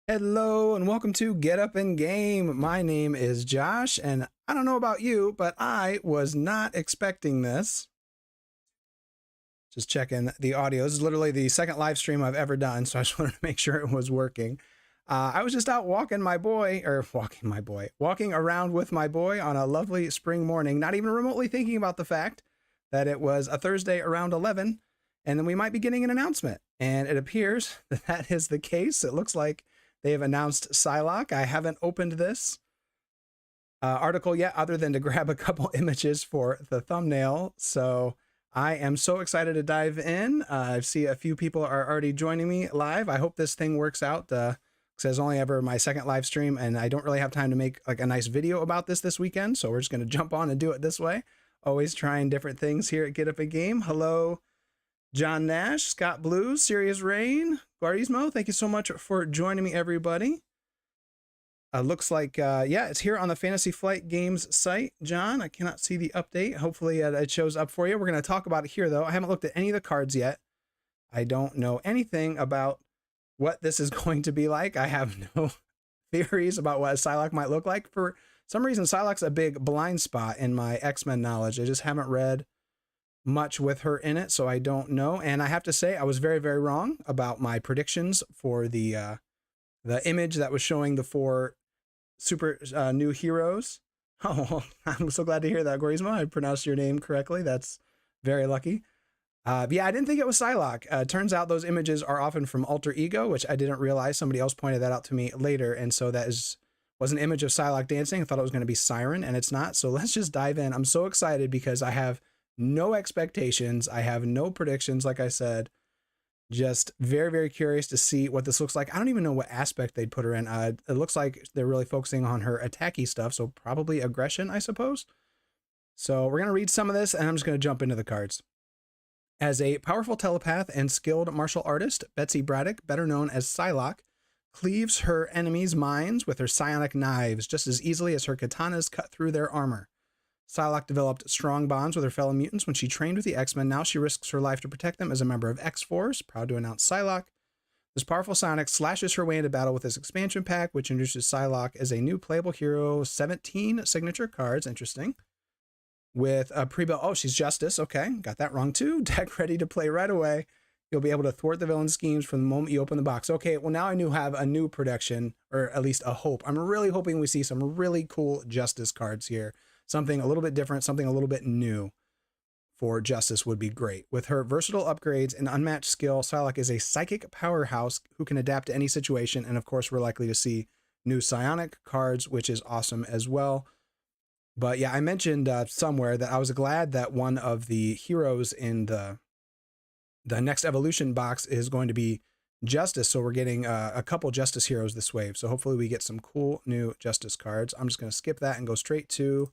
Hello and welcome to Get Up and Game. My name is Josh, and I don't know about you, but I was not expecting this. Just checking the audio. This is literally the second live stream I've ever done, so I just wanted to make sure it was working. I was just out walking around with my boy on a lovely spring morning, not even remotely thinking about the fact that it was a Thursday around 11, and then we might be getting an announcement. And it appears that that is the case. It looks like they have announced Psylocke. I haven't opened this article yet, other than to grab a couple images for the thumbnail. So I am so excited to dive in. I see a few people are already joining me live. I hope this thing works out. Because it's only ever my second live stream, and I don't really have time to make like a nice video about this weekend. So we're just going to jump on and do it this way. Always trying different things here at Get Up a Game. Hello, John Nash, Scott Blues, Serious Rain, Guardismo, thank you so much for joining me, everybody. Looks like, yeah, it's here on the Fantasy Flight Games site. John, I cannot see the update. Hopefully it shows up for you. We're going to talk about it here, though. I haven't looked at any of the cards yet. I don't know anything about what this is going to be like. I have no theories about what Psylocke might look like. For some reason, Psylocke's a big blind spot in my X-Men knowledge. I just haven't read much with her in it, so I don't know. And I have to say, I was very, very wrong about my predictions for the image that was showing the four super new heroes. Oh, I'm so glad to hear that, Gorizma. I pronounced your name correctly. That's very lucky. Yeah, I didn't think it was Psylocke. Turns out those images are often from Alter Ego, which I didn't realize. Somebody else pointed that out to me later, and so that was an image of Psylocke dancing. I thought it was going to be Siren, and it's not. So let's just dive in. I'm so excited because I have no expectations. I have no predictions, like I said. Just very, very curious to see what this looks like. I don't even know what aspect they'd put her in. It looks like they're really focusing on her attacky stuff, so probably aggression, I suppose. So we're going to read some of this, and I'm just going to jump into the cards. As a powerful telepath and skilled martial artist, Betsy Braddock, better known as Psylocke, cleaves her enemies' minds with her psionic knives just as easily as her katanas cut through their armor. Psylocke developed strong bonds with her fellow mutants when she trained with the X-Men. Now she risks her life to protect them as a member of X-Force. Proud to announce Psylocke. This powerful psionic slashes her way into battle with this expansion pack, which introduces Psylocke as a new playable hero. 17 signature cards. Interesting. With a pre-built... Oh, she's Justice. Okay, got that wrong too. Deck ready to play right away. You'll be able to thwart the villain schemes from the moment you open the box. Okay, well now I have a new prediction, or at least a hope. I'm really hoping we see some really cool Justice cards here. Something a little bit different, something a little bit new for Justice would be great. With her versatile upgrades and unmatched skill, Psylocke is a psychic powerhouse who can adapt to any situation. And of course, we're likely to see new psionic cards, which is awesome as well. But yeah, I mentioned somewhere that I was glad that one of the heroes in the next evolution box is going to be Justice. So we're getting a couple Justice heroes this wave. So hopefully we get some cool new Justice cards. I'm just going to skip that and go straight to...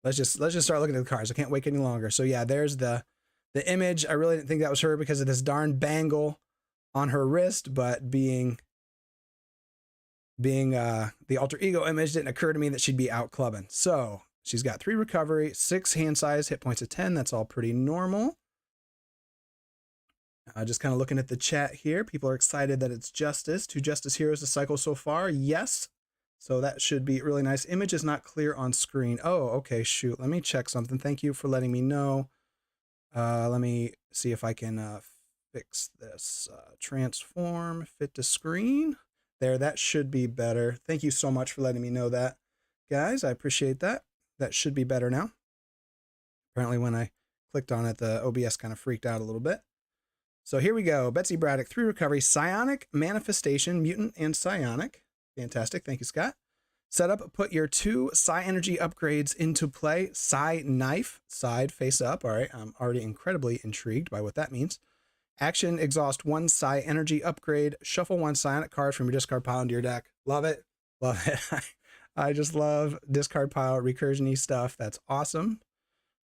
Let's just start looking at the cards. I can't wait any longer. So yeah, there's the image. I really didn't think that was her because of this darn bangle on her wrist, but being the alter ego image, didn't occur to me that she'd be out clubbing. So she's got 3 recovery, 6 hand size, hit points of 10. That's all pretty normal. Just kind of looking at the chat here. People are excited that it's Justice. 2 Justice heroes to cycle so far. Yes. So that should be really nice. Image is not clear on screen. Oh, okay, shoot. Let me check something. Thank you for letting me know. Let me see if I can fix this. Transform, fit to screen. There, that should be better. Thank you so much for letting me know that, guys. I appreciate that. That should be better now. Apparently when I clicked on it, the OBS kind of freaked out a little bit. So here we go. Betsy Braddock, 3 recovery, psionic manifestation, mutant and psionic. Fantastic. Thank you, Scott. Setup, put your 2 Psi Energy upgrades into play. Psi Knife, side face up. All right, I'm already incredibly intrigued by what that means. Action, exhaust 1 Psi Energy upgrade. Shuffle 1 psionic card from your discard pile into your deck. Love it. Love it. I just love discard pile recursion-y stuff. That's awesome.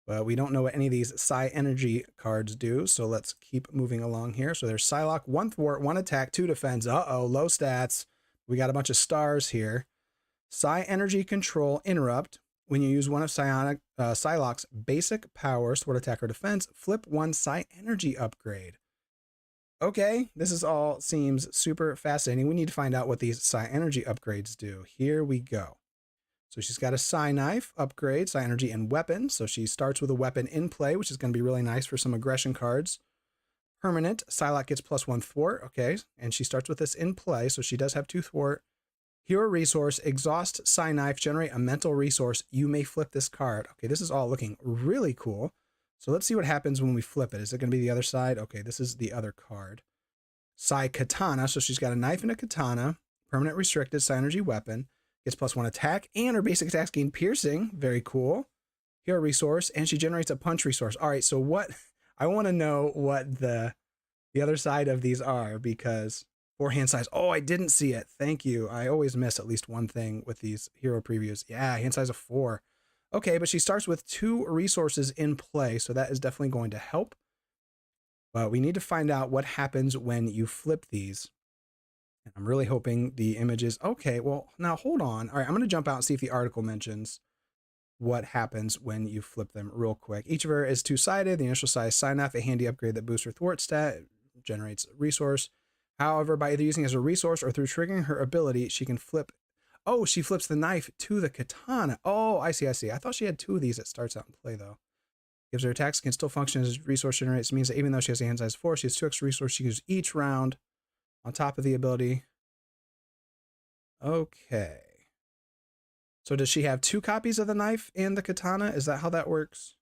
But we don't know what any of these Psi Energy cards do, so let's keep moving along here. So there's Psylocke, 1 thwart, 1 attack, 2 defense. Uh-oh, low stats. We got a bunch of stars here. Psi Energy Control Interrupt. When you use one of Psylocke's basic powers, thwart attack or defense, flip 1 Psi Energy upgrade. Okay, this is all seems super fascinating. We need to find out what these Psi Energy upgrades do. Here we go. So she's got a Psi Knife upgrade, Psi Energy, and Weapon. So she starts with a weapon in play, which is going to be really nice for some aggression cards. Permanent, Psylocke gets +1 thwart. Okay, and she starts with this in play, so she does have 2 thwart. Hero resource, exhaust Psi Knife, generate a mental resource. You may flip this card. Okay, this is all looking really cool. So let's see what happens when we flip it. Is it going to be the other side? Okay, this is the other card. Psi Katana, so she's got a knife and a katana. Permanent restricted, Psi Energy weapon. Gets +1 attack, and her basic attacks gain piercing. Very cool. Hero resource, and she generates a punch resource. All right, so what... I want to know what the other side of these are, because... 4 hand size. Oh, I didn't see it. Thank you. I always miss at least one thing with these hero previews. Yeah, hand size of 4. Okay, but she starts with 2 resources in play, so that is definitely going to help. But we need to find out what happens when you flip these. And I'm really hoping the images... Okay, well, now hold on. All right, I'm going to jump out and see if the article mentions what happens when you flip them real quick. Each of her is 2-sided. The initial size Psi Knife, a handy upgrade that boosts her thwart stat, generates resource. However, by either using it as a resource or through triggering her ability, she can flip... Oh, she flips the knife to the katana. Oh, I see, I see. I thought she had 2 of these that starts out in play, though. Gives her attacks, can still function as resource generates. Means that even though she has a hand size 4, she has 2 extra resources she can use each round on top of the ability. Okay. So does she have 2 copies of the knife and the katana? Is that how that works?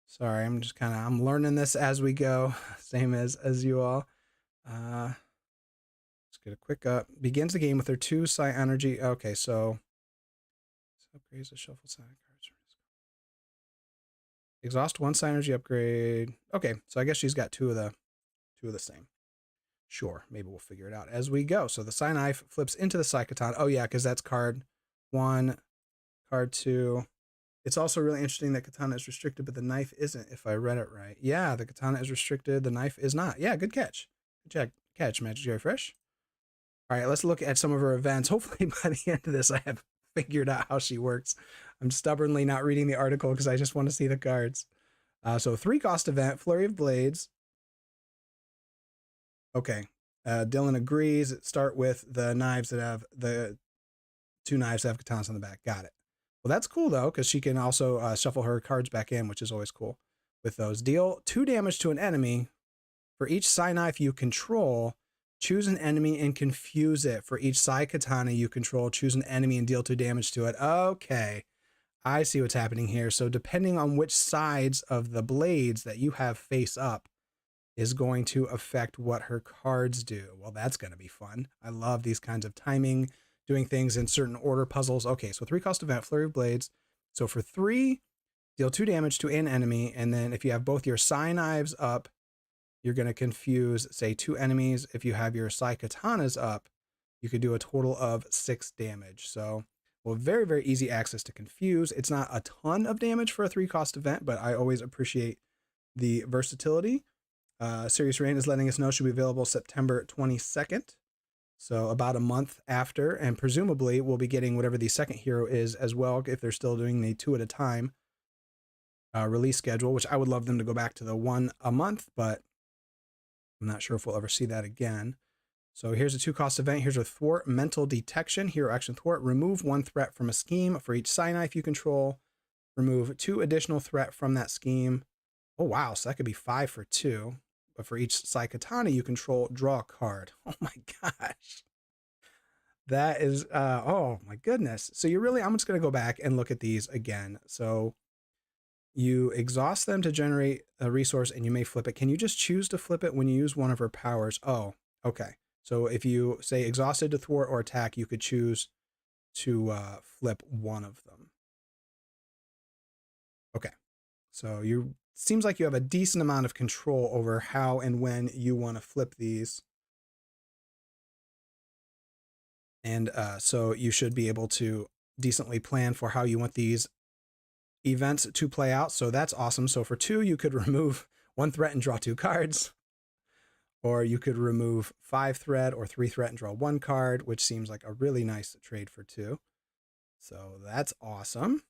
Sorry, I'm just kind of... I'm learning this as we go. Same as you all. Let's get a quick up. Begins the game with her 2 Psi Energy. Okay, so upgrades the shuffle side cards. Exhaust 1 Psi Energy upgrade. Okay, so I guess she's got 2 of the same. Sure, maybe we'll figure it out as we go. So the Psi Knife flips into the Psi Katana. Oh yeah, because that's card 1, card 2. It's also really interesting that katana is restricted, but the knife isn't, if I read it right. Yeah, the katana is restricted, the knife is not. Yeah, good catch. Good catch, Magic Jerry Fresh. All right, let's look at some of her events. Hopefully by the end of this, I have figured out how she works. I'm stubbornly not reading the article because I just want to see the cards. So 3-cost event, Flurry of Blades. Okay, Dylan agrees. Start with the knives that have the 2 knives that have katanas on the back. Got it. Well, that's cool, though, because she can also shuffle her cards back in, which is always cool with those. Deal 2 damage to an enemy. For each Psi Knife you control, choose an enemy and confuse it. For each Psi Katana you control, choose an enemy and deal 2 damage to it. Okay, I see what's happening here. So depending on which sides of the blades that you have face up is going to affect what her cards do. Well, that's going to be fun. I love these kinds of timing, doing things in certain order puzzles. Okay, so 3-cost event, Flurry of Blades. So for 3, deal 2 damage to an enemy, and then if you have both your Psi Knives up, you're going to confuse, say, 2 enemies. If you have your Psi Katanas up, you could do a total of 6 damage. So, well, very, very easy access to confuse. It's not a ton of damage for a 3-cost event, but I always appreciate the versatility. Serious Rain is letting us know she'll be available September 22nd. So about a month after, and presumably we'll be getting whatever the second hero is as well, if they're still doing the 2 at a time release schedule, which I would love them to go back to the 1 a month, but I'm not sure if we'll ever see that again. So here's a 2-cost event. Here's a thwart, Mental Detection, hero action thwart. Remove 1 threat from a scheme. For each Psi Knife you control, remove 2 additional threat from that scheme. Oh, wow. So that could be 5 for 2. But for each Psi Katana you control, draw a card. Oh my gosh. That is, oh my goodness. So I'm just going to go back and look at these again. So you exhaust them to generate a resource and you may flip it. Can you just choose to flip it when you use one of her powers? Oh, okay. So if you say exhausted to thwart or attack, you could choose to flip one of them. Okay. So seems like you have a decent amount of control over how and when you want to flip these. And so you should be able to decently plan for how you want these events to play out. So that's awesome. So for 2, you could remove 1 threat and draw 2 cards. Or you could remove 5 threat or 3 threat and draw 1 card, which seems like a really nice trade for 2. So that's awesome.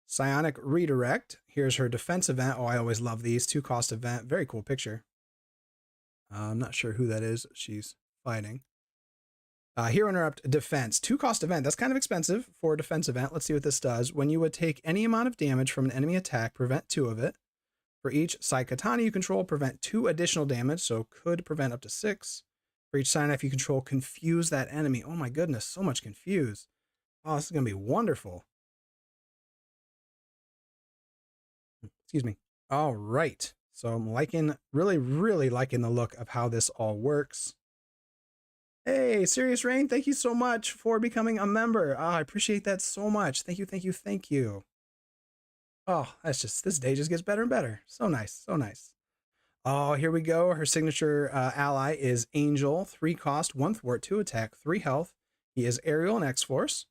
Psionic Redirect. Here's her defense event. Oh, I always love these. 2-cost event. Very cool picture. I'm not sure who that is she's fighting. Hero Interrupt Defense. 2-cost event. That's kind of expensive for a defense event. Let's see what this does. When you would take any amount of damage from an enemy attack, prevent 2 of it. For each Psykatana you control, prevent 2 additional damage, so could prevent up to 6. For each sign-off you control, confuse that enemy. Oh my goodness, so much confuse. Oh, this is going to be wonderful. Excuse me. All right. So I'm liking, really liking the look of how this all works. Hey, Serious Rain, thank you so much for becoming a member. Oh, I appreciate that so much. Thank you. Oh, that's just, this day just gets better and better. So nice, so nice. Oh, here we go. Her signature ally is Angel. 3 cost, 1 thwart, 2 attack, 3 health. He is aerial and X-Force.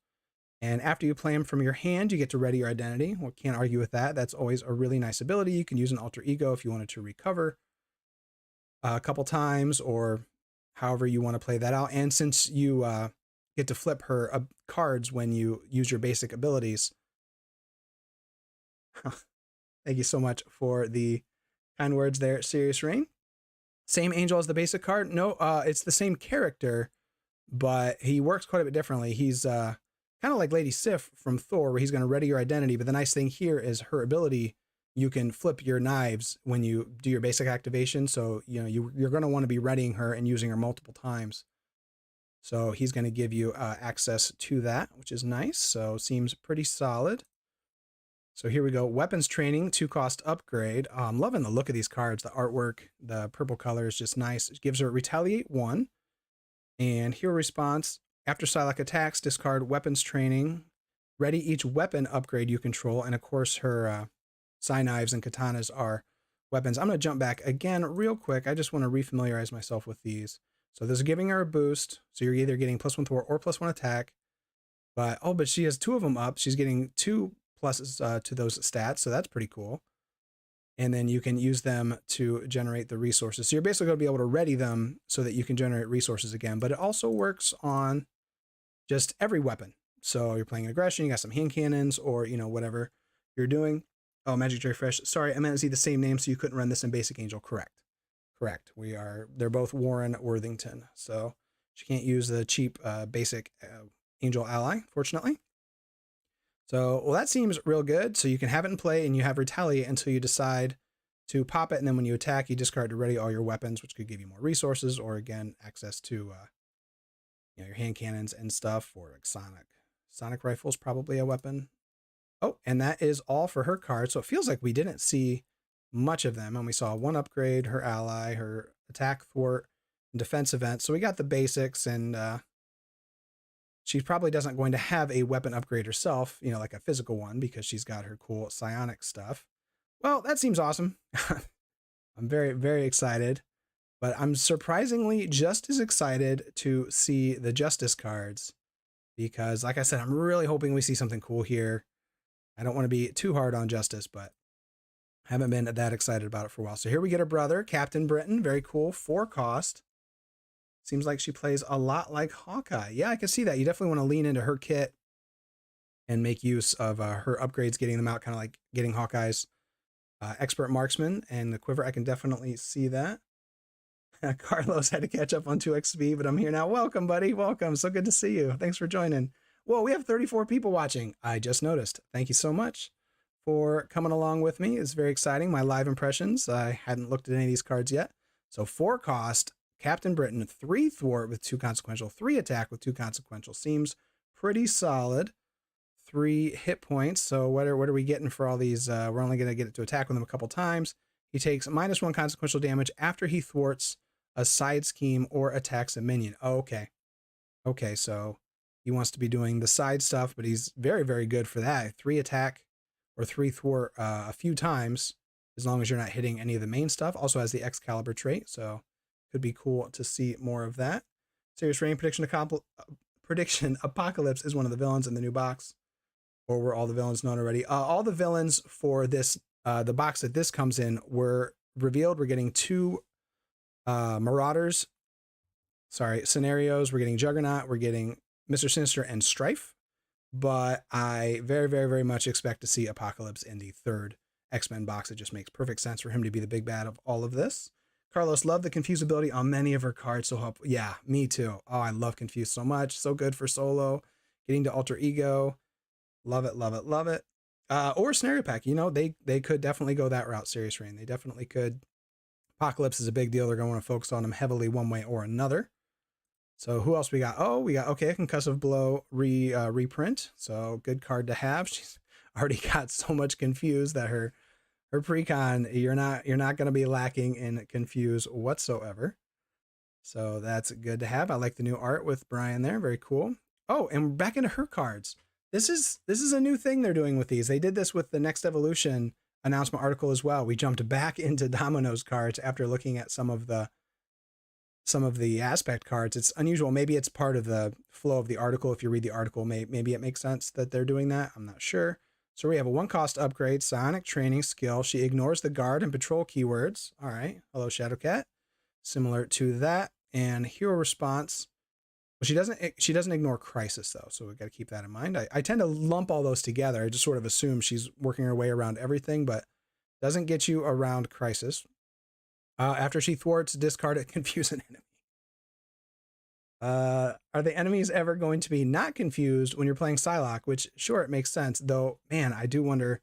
And after you play him from your hand, you get to ready your identity. Well, can't argue with that. That's always a really nice ability. You can use an alter ego if you wanted to recover a couple times or however you want to play that out. And since you get to flip her cards when you use your basic abilities. Thank you so much for the kind words there, Serious Rain. Same Angel as the basic card? No, it's the same character, but he works quite a bit differently. He's kind of like Lady Sif from Thor, where he's going to ready your identity. But the nice thing here is her ability, you can flip your knives when you do your basic activation. So, you know, you're going to want to be readying her and using her multiple times. So he's going to give you access to that, which is nice. So seems pretty solid. So here we go. Weapons training, 2-cost upgrade. I'm loving the look of these cards. The artwork, the purple color is just nice. It gives her retaliate 1. And hero response. After Psylocke attacks, discard weapons training. Ready each weapon upgrade you control. And of course, her Psy knives and katanas are weapons. I'm going to jump back again real quick. I just want to refamiliarize myself with these. So this is giving her a boost. So you're either getting +1 thwart or +1 attack. But, oh, but she has 2 of them up. She's getting 2 pluses to those stats. So that's pretty cool. And then you can use them to generate the resources. So you're basically going to be able to ready them so that you can generate resources again. But it also works on just every weapon. So you're playing aggression, you got some hand cannons, or, you know, whatever you're doing. Oh, Magic Jerry Fresh. Sorry, I meant to see the same name, so you couldn't run this in Basic Angel. Correct. They're both Warren Worthington. So she can't use the cheap Basic Angel ally, fortunately. So, well, that seems real good. So you can have it in play and you have retaliate until you decide to pop it. And then when you attack, you discard to ready all your weapons, which could give you more resources or, again, access to you know, your hand cannons and stuff, or like Sonic rifles, probably a weapon. Oh, and that is all for her card. So it feels like we didn't see much of them. And we saw 1 upgrade, her ally, her attack, thwart, and defense event. So we got the basics, and she probably doesn't going to have a weapon upgrade herself, you know, like a physical one, because she's got her cool psionic stuff. Well, that seems awesome. I'm very excited, but I'm surprisingly just as excited to see the Justice cards, because like I said, I'm really hoping we see something cool here. I don't want to be too hard on Justice, but I haven't been that excited about it for a while. So here we get her brother, Captain Britain. Very cool. 4 cost. Seems like she plays a lot like Hawkeye. Yeah, I can see that. You definitely want to lean into her kit and make use of her upgrades, getting them out, kind of like getting Hawkeye's expert marksman and the quiver. I can definitely see that. Carlos had to catch up on 2x speed, but I'm here now. Welcome, buddy. Welcome. So good to see you. Thanks for joining. Whoa, we have 34 people watching. I just noticed. Thank you so much for coming along with me. It's very exciting. My live impressions. I hadn't looked at any of these cards yet. So 4 cost, Captain Britain, 3 thwart with 2 consequential, 3 attack with 2 consequential. Seems pretty solid. 3 hit points. So what are we getting for all these? We're only going to get it to attack with him a couple times. He takes -1 consequential damage after he thwarts a side scheme or attacks a minion. Oh, okay. Okay, so he wants to be doing the side stuff, but he's very good for that. 3 attack or 3 thwart a few times, as long as you're not hitting any of the main stuff. Also has the Excalibur trait, so could be cool to see more of that. Serious Rain Prediction Apocalypse is one of the villains in the new box. Or were all the villains known already? All the villains for this, the box that this comes in, were revealed. We're getting 2 scenarios. We're getting Juggernaut, we're getting Mr. Sinister and Strife, but I very much expect to see Apocalypse in the 3rd X-Men box. It just makes perfect sense for him to be the big bad of all of this. Carlos, love the confuse ability on many of her cards. So help. Yeah, me too. Oh, I love confuse so much. So good for solo. Getting to alter ego. Love it, love it, love it. Or scenario pack. You know, they could definitely go that route. Serious Rain. They definitely could. Apocalypse is a big deal. They're going to focus on them heavily one way or another. So who else we got? Oh, we got, okay, a Concussive Blow reprint. So good card to have. She's already got so much confused that her precon, you're not going to be lacking in confuse whatsoever. So that's good to have. I like the new art with Brian there. Very cool. Oh, and back into her cards. This is a new thing they're doing with these. They did this with the Next Evolution announcement article as well. We jumped back into Domino's cards after looking at some of the aspect cards. It's unusual. Maybe it's part of the flow of the article. If you read the article, maybe it makes sense that they're doing that. I'm not sure. So we have a 1-cost upgrade, Psionic Training skill. She ignores the guard and patrol keywords. All right. Hello, Shadowcat. Similar to that. And hero response. Well, she doesn't ignore crisis though. So we got to keep that in mind. I tend to lump all those together. I just sort of assume she's working her way around everything, but doesn't get you around crisis. After she thwarts, discard it, confuse an enemy. Are the enemies ever going to be not confused when you're playing Psylocke? Which, sure, it makes sense. Though, man, I do wonder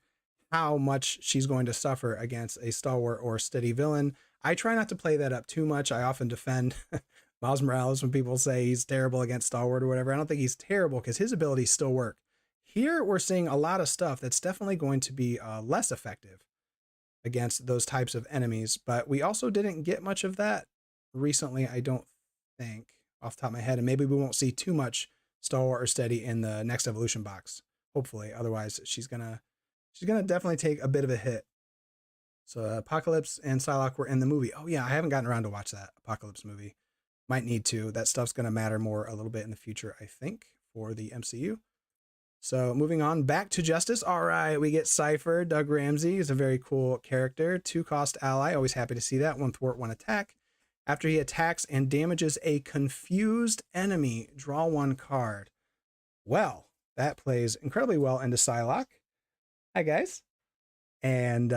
how much she's going to suffer against a stalwart or steady villain. I try not to play that up too much. I often defend Miles Morales when people say he's terrible against stalwart or whatever. I don't think he's terrible because his abilities still work. Here, we're seeing a lot of stuff that's definitely going to be less effective against those types of enemies, but we also didn't get much of that recently, I don't think, off the top of my head, and maybe we won't see too much stalwart or steady in the Next Evolution box, hopefully. Otherwise, she's gonna definitely take a bit of a hit. So Apocalypse and Psylocke were in the movie. Oh yeah, I haven't gotten around to watch that Apocalypse movie. Might need to. That stuff's gonna matter more a little bit in the future, I think, for the MCU. So moving on back to Justice. All right, we get Cypher. Doug Ramsey is a very cool character. 2-cost ally. Always happy to see that. 1 thwart, 1 attack. After he attacks and damages a confused enemy, draw 1 card. Well, that plays incredibly well into Psylocke. Hi, guys. And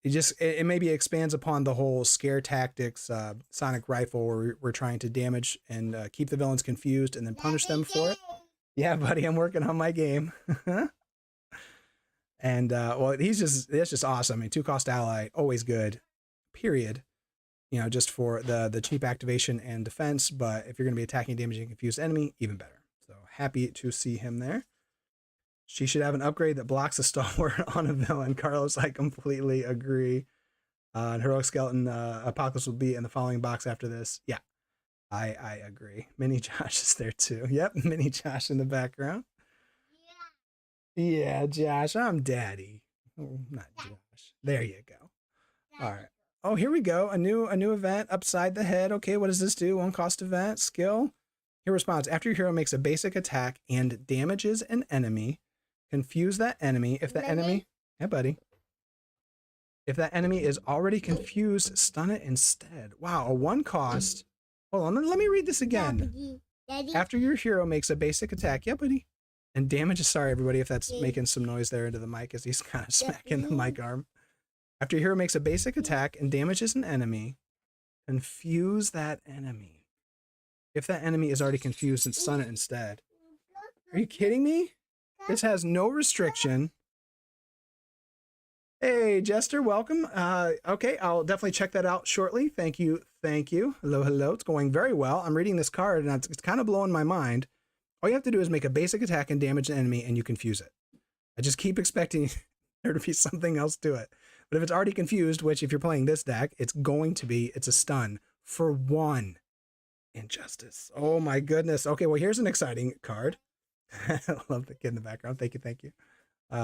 it maybe expands upon the whole scare tactics, sonic rifle, where we're trying to damage and keep the villains confused and then punish them for it. Yeah, buddy, I'm working on my game. And well, that's just awesome. I mean, 2-cost ally, always good, period. You know, just for the cheap activation and defense, but if you're going to be attacking, damaging, confused enemy, even better. So happy to see him there. She should have an upgrade that blocks a stalwart on a villain. Carlos, I completely agree. Heroic Skeleton Apocalypse will be in the following box after this. Yeah, I agree. Mini Josh is there too. Yep, Mini Josh in the background. Yeah, Josh, I'm daddy. Oh, not Josh. There you go. All right. Oh, here we go. A new event, Upside the Head. Okay, what does this do? 1-cost event, skill. Here response. After your hero makes a basic attack and damages an enemy, confuse that enemy. If the enemy... Hey, buddy. If that enemy is already confused, stun it instead. Wow, a 1-cost. Hold on, let me read this again. Daddy. After your hero makes a basic attack. Yeah, buddy. And damages... Sorry, everybody, if that's making some noise there into the mic as he's kind of smacking the mic arm. After your hero makes a basic attack and damages an enemy, confuse that enemy. If that enemy is already confused, and stun it instead. Are you kidding me? This has no restriction. Hey, Jester, welcome. Okay, I'll definitely check that out shortly. Thank you. Hello, hello. It's going very well. I'm reading this card, and it's kind of blowing my mind. All you have to do is make a basic attack and damage an enemy, and you confuse it. I just keep expecting there to be something else to it. But if it's already confused, which if you're playing this deck, it's a stun for 1 Injustice. Oh my goodness. Okay, well, here's an exciting card. I love the kid in the background. Thank you.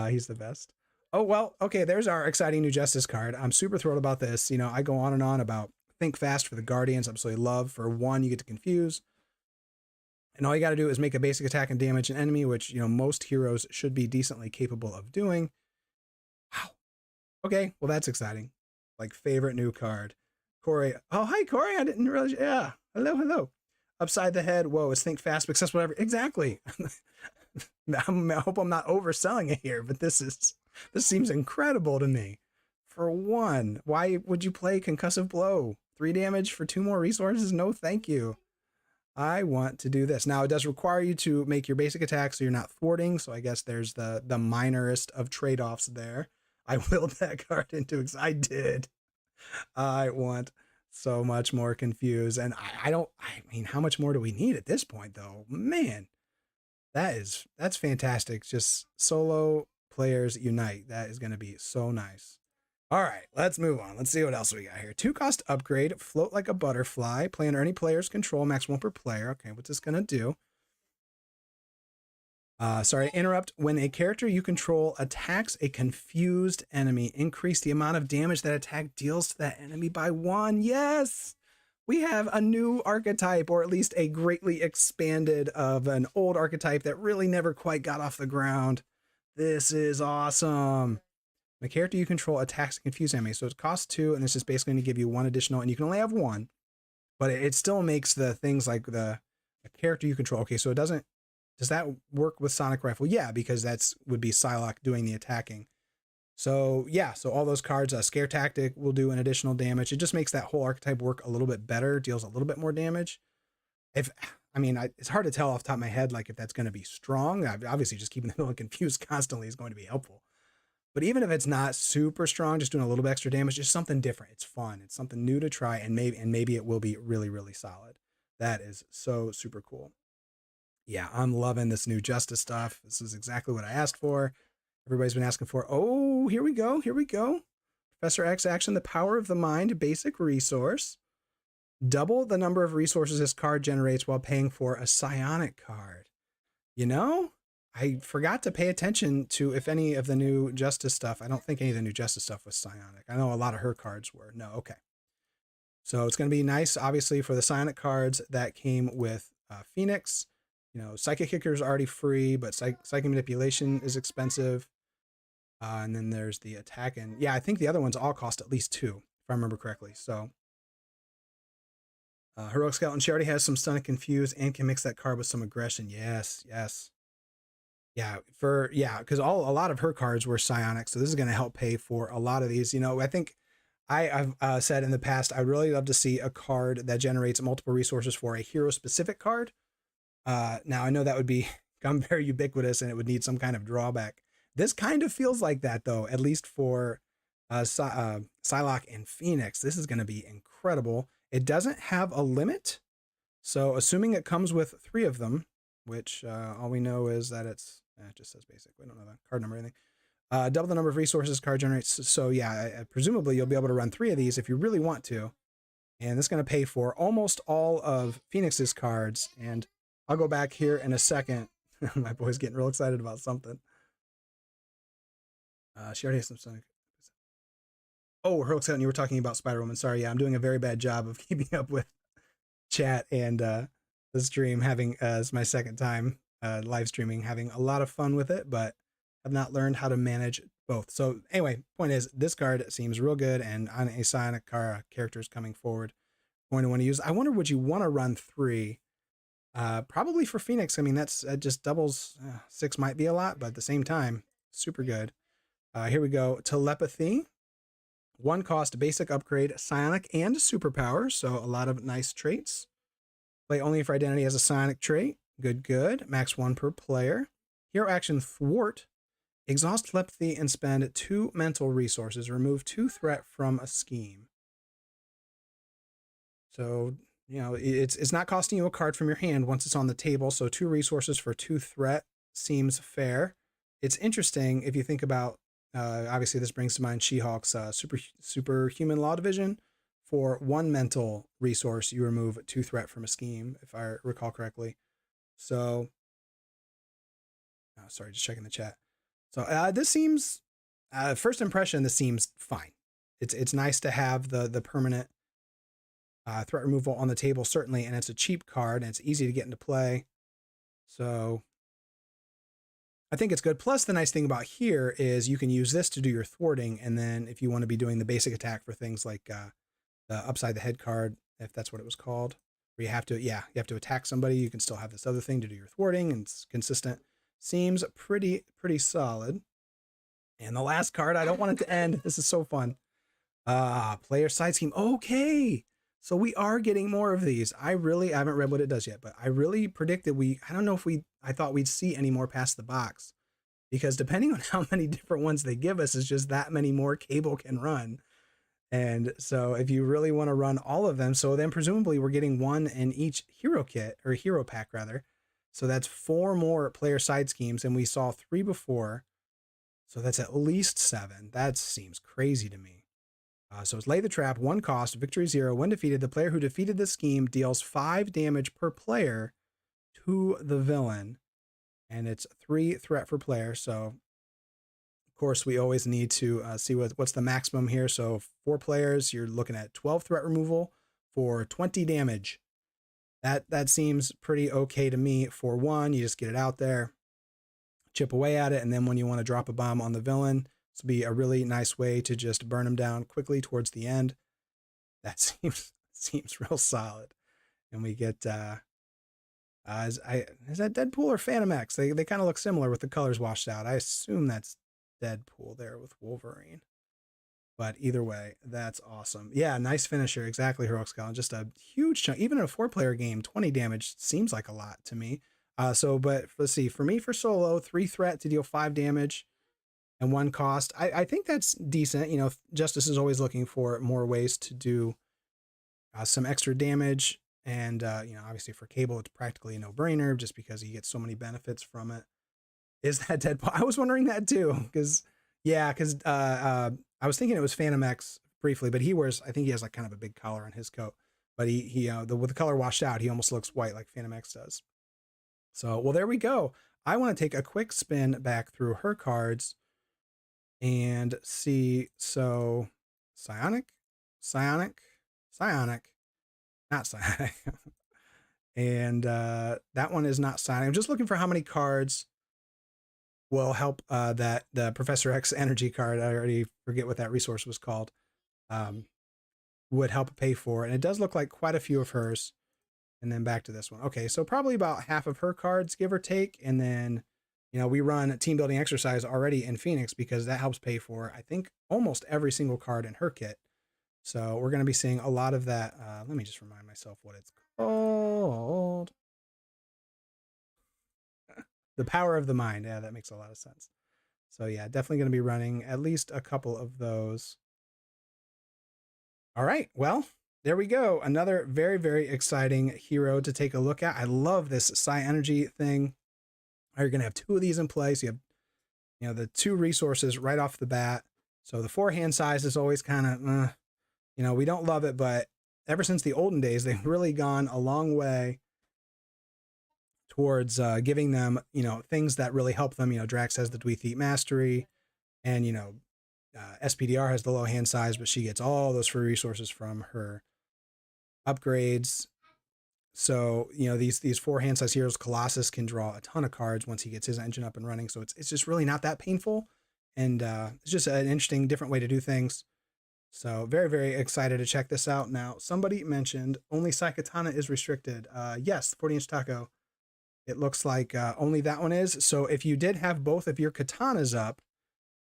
He's the best. Oh, well, okay, there's our exciting new Justice card. I'm super thrilled about this. You know, I go on and on about Think Fast for the Guardians. Absolutely love. For 1, you get to confuse. And all you got to do is make a basic attack and damage an enemy, which, you know, most heroes should be decently capable of doing. Wow. Okay, well, that's exciting. Like, favorite new card. Corey. Oh, hi, Corey. I didn't realize. Yeah. Hello. Upside the Head. Whoa, it's Think Fast, successful, whatever. Exactly. I hope I'm not overselling it here, but this seems incredible to me. For 1, why would you play Concussive Blow? 3 damage for 2 more resources? No, thank you. I want to do this. Now, it does require you to make your basic attack so you're not thwarting. So I guess there's the minorest of trade-offs there. I willed that card into, I did. I want so much more confuse. And I mean, how much more do we need at this point, though? Man, that's fantastic. Just solo players unite. That is going to be so nice. All right, let's move on. Let's see what else we got here. 2-cost upgrade, float like a butterfly, play under any player's control, max 1 per player. Okay, what's this gonna do? Sorry, interrupt. When a character you control attacks a confused enemy, increase the amount of damage that attack deals to that enemy by 1. Yes! We have a new archetype, or at least a greatly expanded of an old archetype that really never quite got off the ground. This is awesome. The character you control attacks a confused enemy. So it costs 2, and this is basically going to give you 1 additional, and you can only have 1. But it still makes the things like the character you control. Okay, so it doesn't, does that work with Sonic Rifle? Yeah, because would be Psylocke doing the attacking. So yeah, so all those cards, Scare Tactic will do an additional damage. It just makes that whole archetype work a little bit better, deals a little bit more damage. It's hard to tell off the top of my head, like if that's going to be strong. Obviously, just keeping the villain confused constantly is going to be helpful. But even if it's not super strong, just doing a little bit extra damage, just something different. It's fun. It's something new to try, and maybe it will be really, really solid. That is so super cool. Yeah, I'm loving this new Justice stuff. This is exactly what I asked for. Everybody's been asking for. Oh, here we go. Here we go. Professor X action, the power of the mind, basic resource. Double the number of resources this card generates while paying for a psionic card. You know, I forgot to pay attention to if any of the new Justice stuff. I don't think any of the new Justice stuff was psionic. I know a lot of her cards were. No, okay. So it's going to be nice, obviously, for the psionic cards that came with Phoenix. You know, Psychic Kicker is already free, but Psychic Manipulation is expensive. And then there's the attack. And yeah, I think the other ones all cost at least 2, if I remember correctly. So Heroic Skeleton, she already has some Stun and Confuse and can mix that card with some aggression. Yes, yes. Yeah, because a lot of her cards were psionic, so this is going to help pay for a lot of these. You know, I think I've said in the past, I'd really love to see a card that generates multiple resources for a hero-specific card. Now, I know that would become very ubiquitous, and it would need some kind of drawback. This kind of feels like that, though, at least for Psylocke and Phoenix. This is going to be incredible. It doesn't have a limit, so assuming it comes with 3 of them, which all we know is that it just says basic. We don't know the card number or anything. Double the number of resources card generates. So yeah, presumably you'll be able to run 3 of these if you really want to. And this is going to pay for almost all of Phoenix's cards. And I'll go back here in a second. My boy's getting real excited about something. She already has some Sonic. Oh, Heroic Skeleton, you were talking about Spider-Woman. Sorry, yeah, I'm doing a very bad job of keeping up with chat and the stream, having as my second time live streaming, having a lot of fun with it, but I've not learned how to manage both. So anyway, point is, this card seems real good, and on a psionic characters coming forward, going to want to use. I wonder, would you want to run 3? Probably for Phoenix. I mean, that just doubles. 6 might be a lot, but at the same time, super good. Here we go. Telepathy. 1 cost, basic upgrade, psionic and superpower. So a lot of nice traits. Play only if identity has a psionic trait. Good, good. Max 1 per player. Hero action, thwart. Exhaust telepathy and spend 2 mental resources. Remove 2 threat from a scheme. So, you know, it's not costing you a card from your hand once it's on the table. So 2 resources for 2 threat seems fair. It's interesting if you think about, obviously this brings to mind She-Hulk's superhuman law division. For 1 mental resource, you remove 2 threat from a scheme, if I recall correctly. So, sorry, just checking the chat. So this seems, first impression, this seems fine. It's nice to have the permanent threat removal on the table, certainly, and it's a cheap card, and it's easy to get into play. So I think it's good. Plus, the nice thing about here is you can use this to do your thwarting, and then if you want to be doing the basic attack for things like the upside the head card, if that's what it was called, where you have to attack somebody, you can still have this other thing to do your thwarting, and it's consistent. Seems pretty solid. And the last card, I don't want it to end. This is so fun. Player side scheme. Okay. So we are getting more of these. I haven't read what it does yet, but I really predicted I don't know if I thought we'd see any more past the box, because depending on how many different ones they give us is just that many more Cable can run. And so if you really want to run all of them, so then presumably we're getting one in each hero kit, or hero pack rather. So that's 4 more player side schemes, and we saw 3 before. So that's at least 7. That seems crazy to me. So it's Lay the Trap, 1 cost, victory 0. When defeated, the player who defeated the scheme deals 5 damage per player to the villain. And it's 3 threat per player. So, of course, we always need to see what's the maximum here. So 4 players, you're looking at 12 threat removal for 20 damage. That seems pretty okay to me. For 1, you just get it out there, chip away at it, and then when you want to drop a bomb on the villain, this will be a really nice way to just burn them down quickly towards the end. That seems real solid. And we get is that Deadpool or Phantom X? They kind of look similar with the colors washed out. I assume that's Deadpool there with Wolverine. But either way, that's awesome. Yeah, nice finisher. Exactly, Heroic Skull. Just a huge chunk. Even in a 4-player game, 20 damage seems like a lot to me. But let's see. For me, for solo, 3 threat to deal 5 damage and 1 cost. I think that's decent. You know, Justice is always looking for more ways to do some extra damage. And, obviously for Cable, it's practically a no-brainer just because he gets so many benefits from it. Is that Deadpool? I was wondering that too. Because I was thinking it was Phantom X briefly, but I think he has like kind of a big collar on his coat. But with the color washed out, he almost looks white like Phantom X does. So, well, there we go. I want to take a quick spin back through her cards and see. So, Psionic, not Psionic. And that one is not Psionic. I'm just looking for how many cards will help that the Professor X energy card, I already forget what that resource was called, would help pay for. And it does look like quite a few of hers. And then back to this one. Okay, so probably about half of her cards, give or take. And then, we run a team building exercise already in Phoenix because that helps pay for, I think, almost every single card in her kit. So we're going to be seeing a lot of that. Let me just remind myself what it's called. The Power of the Mind. Yeah, that makes a lot of sense. So yeah, definitely going to be running at least a couple of those. All right, well, there we go. Another very, very exciting hero to take a look at. I love this Psi Energy thing. You're going to have 2 of these in place. You have, the 2 resources right off the bat. So the 4 hand size is always kind of, we don't love it, but ever since the olden days, they've really gone a long way towards giving them, things that really help them. Drax has the Dweethite Mastery, and, SPDR has the low hand size, but she gets all those free resources from her upgrades. So, these 4 hand size heroes, Colossus can draw a ton of cards once he gets his engine up and running. So it's just really not that painful. And it's just an interesting, different way to do things. So very, very excited to check this out. Now, somebody mentioned only Psykatana is restricted. Yes, 40-inch taco. It looks like only that one is. So if you did have both of your katanas up,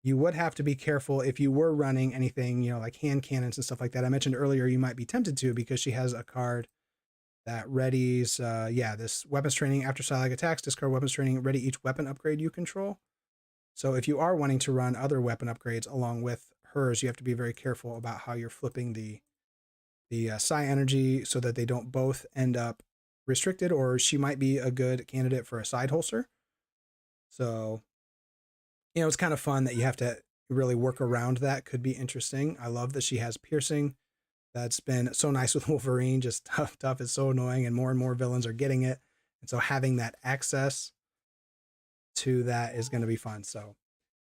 you would have to be careful if you were running anything, like hand cannons and stuff like that. I mentioned earlier you might be tempted to because she has a card that readies, this weapons training. After Psylocke attacks, discard weapons training, ready each weapon upgrade you control. So if you are wanting to run other weapon upgrades along with hers, you have to be very careful about how you're flipping the Psi Energy so that they don't both end up restricted, or she might be a good candidate for a side holster. So, it's kind of fun that you have to really work around that. Could be interesting. I love that she has piercing. That's been so nice with Wolverine. Just tough is so annoying, and more villains are getting it. And so having that access to that is going to be fun. So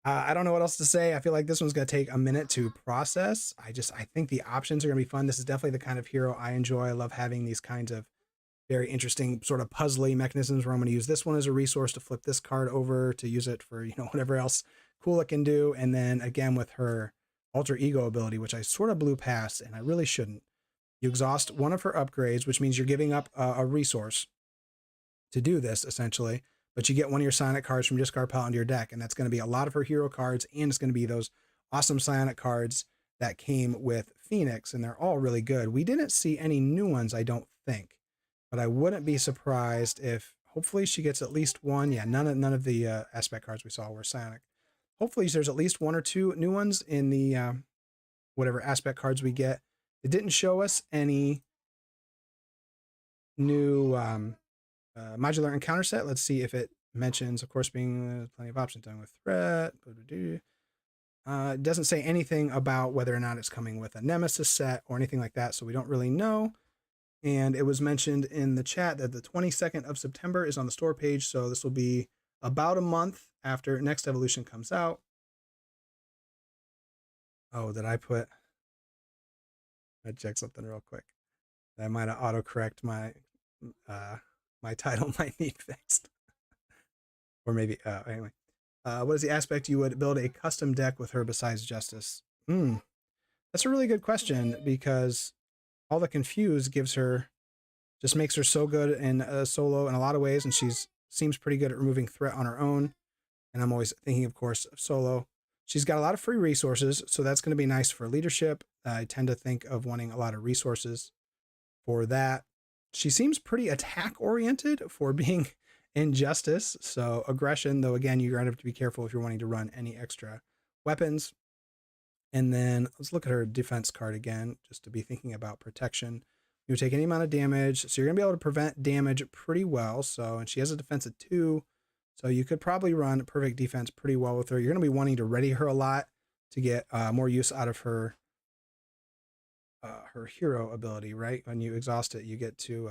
I don't know what else to say. I feel like this one's going to take a minute to process. I think the options are going to be fun. This is definitely the kind of hero I enjoy. I love having these kinds of very interesting sort of puzzly mechanisms where I'm going to use this one as a resource to flip this card over to use it for, whatever else cool it can do. And then again with her alter ego ability, which I sort of blew past and I really shouldn't. You exhaust one of her upgrades, which means you're giving up a resource to do this essentially, but you get one of your Psionic cards from discard pile into your deck. And that's going to be a lot of her hero cards. And it's going to be those awesome Psionic cards that came with Phoenix, and they're all really good. We didn't see any new ones, I don't think, but I wouldn't be surprised if hopefully she gets at least one. Yeah, none of the aspect cards we saw were Psionic. Hopefully there's at least 1 or 2 new ones in the whatever aspect cards we get. It didn't show us any new modular encounter set. Let's see if it mentions, of course, being plenty of options dealing with threat. It doesn't say anything about whether or not it's coming with a Nemesis set or anything like that, so we don't really know. And it was mentioned in the chat that the 22nd of September is on the store page, so this will be about a month after Next Evolution comes out. Oh, did I put... I check something real quick. I might have autocorrect my my title might need fixed. Or maybe, anyway. What is the aspect you would build a custom deck with her besides Justice? That's a really good question, because all the Confuse gives her, just makes her so good in solo in a lot of ways, and she's seems pretty good at removing threat on her own. And I'm always thinking, of course, of solo. She's got a lot of free resources, so that's going to be nice for leadership. I tend to think of wanting a lot of resources for that. She seems pretty attack-oriented for being in Justice, so aggression, though, again, you're going to have to be careful if you're wanting to run any extra weapons. And then let's look at her defense card again, just to be thinking about protection. You take any amount of damage, so you're going to be able to prevent damage pretty well. So, and she has a defense of 2, so you could probably run perfect defense pretty well with her. You're going to be wanting to ready her a lot to get more use out of her hero ability, right? When you exhaust it, you get to,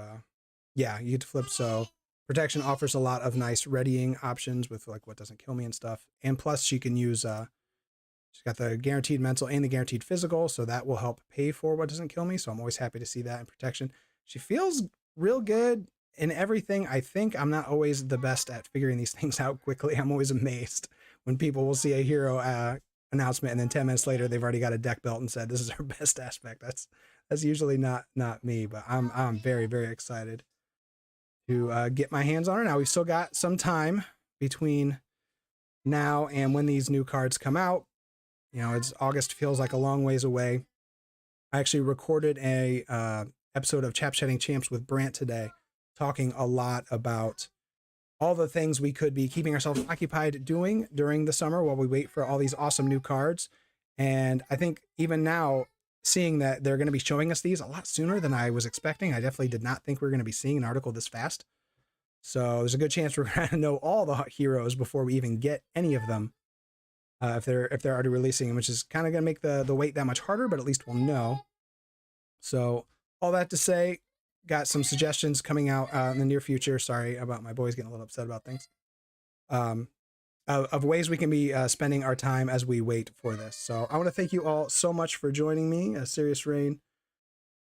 you get to flip. So protection offers a lot of nice readying options with like what doesn't kill me and stuff. And plus she can use, she's got the guaranteed mental and the guaranteed physical, so that will help pay for what doesn't kill me. So I'm always happy to see that in protection. She feels real good in everything. I think I'm not always the best at figuring these things out quickly. I'm always amazed when people will see a hero announcement and then 10 minutes later they've already got a deck built and said this is our best aspect. That's usually not me, but I'm very, very excited to get my hands on her. Now we've still got some time between now and when these new cards come out. You know, it's August feels like a long ways away. I actually recorded a episode of Chap Chatting Champs with Brant today, talking a lot about all the things we could be keeping ourselves occupied doing during the summer while we wait for all these awesome new cards. And I think even now, seeing that they're going to be showing us these a lot sooner than I was expecting, I definitely did not think we were going to be seeing an article this fast. So there's a good chance we're going to know all the heroes before we even get any of them. If they're already releasing them, which is kind of going to make the wait that much harder, but at least we'll know. So all that to say, got some suggestions coming out in the near future. Sorry about my boys getting a little upset about things. Of ways we can be spending our time as we wait for this. So I want to thank you all so much for joining me. Serious Rain.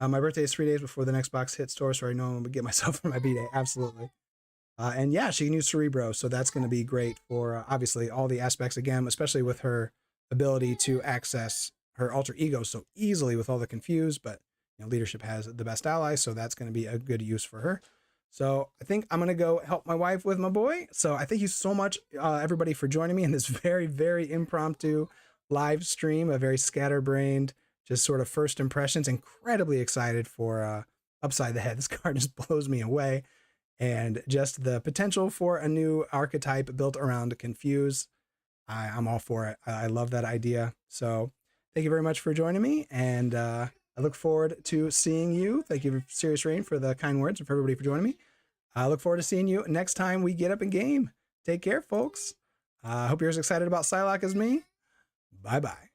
My birthday is 3 days before the next box hits store, so I know I'm going to get myself for my B-Day. Absolutely. And yeah, she can use Cerebro, so that's going to be great for obviously all the aspects again, especially with her ability to access her alter ego so easily with all the Confuse. But you know, leadership has the best allies, so that's going to be a good use for her. So I think I'm going to go help my wife with my boy. So I thank you so much, everybody, for joining me in this very, very impromptu live stream, a very scatterbrained, just sort of first impressions. Incredibly excited for Upside the Head. This card just blows me away. And just the potential for a new archetype built around Confuse. I'm all for it. I love that idea. So thank you very much for joining me. And I look forward to seeing you. Thank you, Serious Rain, for the kind words and for everybody for joining me. I look forward to seeing you next time we get up in game. Take care, folks. I hope you're as excited about Psylocke as me. Bye-bye.